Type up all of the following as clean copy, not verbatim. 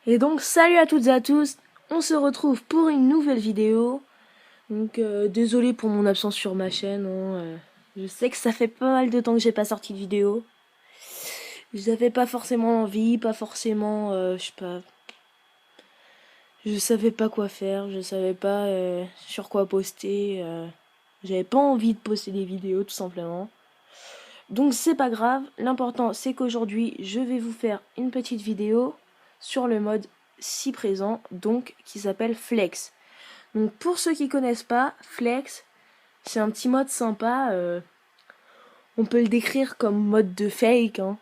Et donc salut à toutes et à tous, on se retrouve pour une nouvelle vidéo. Donc désolé pour mon absence sur ma chaîne, je sais que ça fait pas mal de temps que j'ai pas sorti de vidéo. J'avais pas forcément envie, pas forcément, je sais pas, je savais pas quoi faire, je savais pas sur quoi poster. J'avais pas envie de poster des vidéos tout simplement. Donc c'est pas grave, l'important c'est qu'aujourd'hui je vais vous faire une petite vidéo sur le mode si présent, donc qui s'appelle Flex. Donc pour ceux qui connaissent pas, Flex, c'est un petit mode sympa, on peut le décrire comme mode de fake, hein.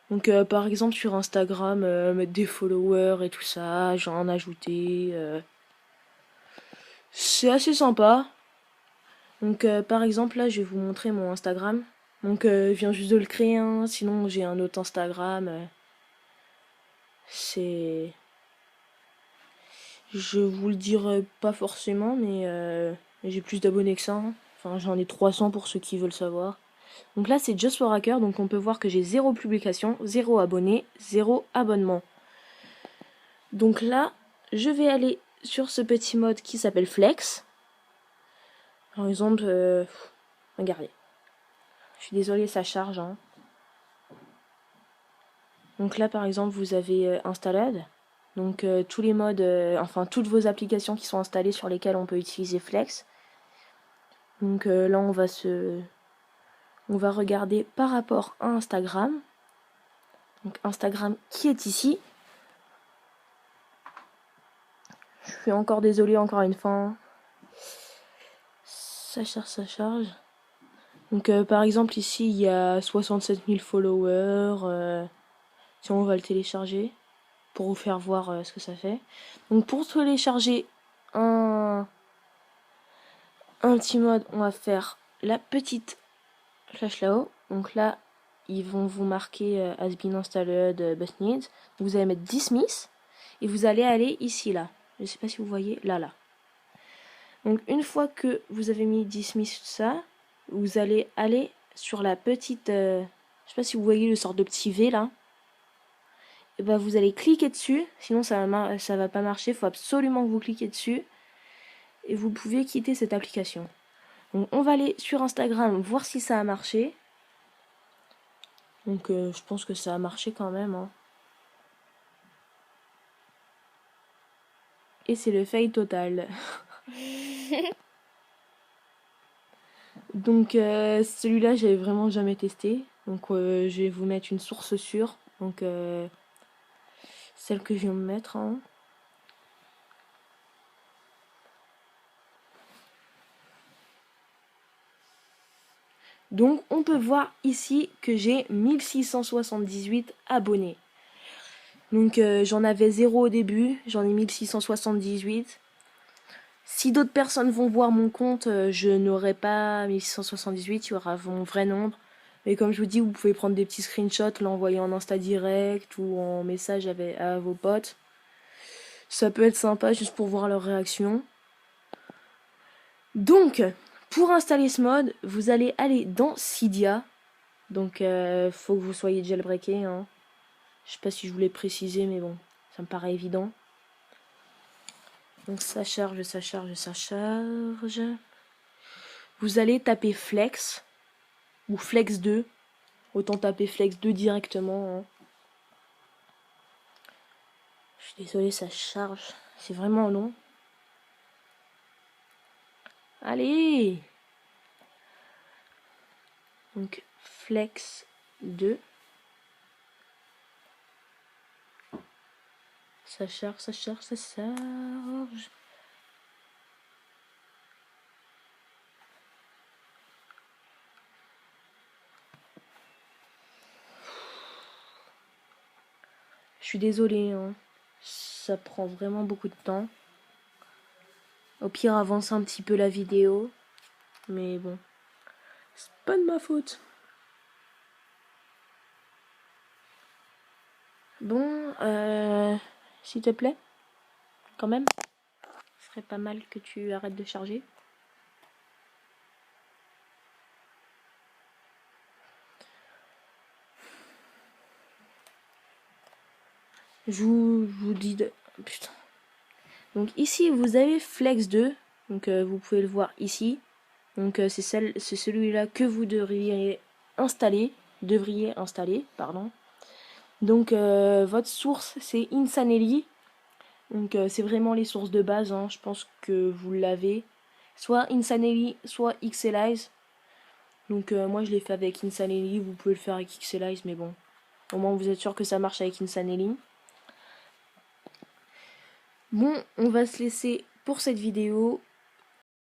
Donc par exemple sur Instagram, mettre des followers et tout ça, genre en ajouter, c'est assez sympa. Donc par exemple là je vais vous montrer mon Instagram. Donc je viens juste de le créer, hein. Sinon j'ai un autre Instagram. C'est... Je vous le dirai pas forcément, mais j'ai plus d'abonnés que ça, hein. Enfin j'en ai 300 pour ceux qui veulent savoir. Donc là c'est Just for Hacker, donc on peut voir que j'ai 0 publication, 0 abonnés, 0 abonnement. Donc là je vais aller sur ce petit mode qui s'appelle Flex. Par exemple, regardez. Je suis désolée, ça charge, hein. Donc là par exemple vous avez Installed. Donc tous les modes, enfin toutes vos applications qui sont installées sur lesquelles on peut utiliser Flex. Donc là on va regarder par rapport à Instagram. Donc Instagram qui est ici. Je suis encore désolée encore une fois. Ça charge, ça charge. Donc par exemple ici il y a 67 000 followers. Si on va le télécharger pour vous faire voir ce que ça fait. Donc pour télécharger un petit mode, on va faire la petite flèche là-haut. Donc là, ils vont vous marquer has been installed but needs. Vous allez mettre dismiss et vous allez aller ici là. Je sais pas si vous voyez là. Donc une fois que vous avez mis dismiss ça, vous allez aller sur la petite, je sais pas si vous voyez le sort de petit V là. Et ben vous allez cliquer dessus, sinon ça va pas marcher. Il faut absolument que vous cliquez dessus et vous pouvez quitter cette application. Donc on va aller sur Instagram voir si ça a marché. Donc je pense que ça a marché quand même, hein. Et c'est le fail total. Donc celui-là j'avais vraiment jamais testé. Donc je vais vous mettre une source sûre. Donc celle que je viens de mettre, hein. Donc on peut voir ici que j'ai 1678 abonnés. Donc j'en avais 0 au début, j'en ai 1678. Si d'autres personnes vont voir mon compte, je n'aurai pas 1678, il y aura mon vrai nombre. Mais comme je vous dis, vous pouvez prendre des petits screenshots, l'envoyer en Insta direct ou en message à vos potes. Ça peut être sympa juste pour voir leur réaction. Donc, pour installer ce mode, vous allez aller dans Cydia. Donc, faut que vous soyez jailbreaké, hein. Je sais pas si je voulais préciser, mais bon, ça me paraît évident. Donc ça charge, ça charge, ça charge. Vous allez taper Flex ou Flex 2. Autant taper Flex 2 directement, hein. Je suis désolée, ça charge. C'est vraiment long. Allez! Donc Flex 2. Ça charge, ça charge, ça charge. Je suis désolée, hein. Ça prend vraiment beaucoup de temps. Au pire, avance un petit peu la vidéo. Mais bon, c'est pas de ma faute. Bon, s'il te plaît, quand même, ce serait pas mal que tu arrêtes de charger. je vous dis de... Putain. Donc ici, vous avez Flex 2. Donc vous pouvez le voir ici. Donc c'est celui-là que vous devriez installer. Pardon. Donc votre source, c'est Insanely. Donc c'est vraiment les sources de base, hein. Je pense que vous l'avez. Soit Insanely, soit Xelize. Donc moi je l'ai fait avec Insanely, vous pouvez le faire avec Xelize, mais bon. Au moins vous êtes sûr que ça marche avec Insanely. Bon, on va se laisser pour cette vidéo.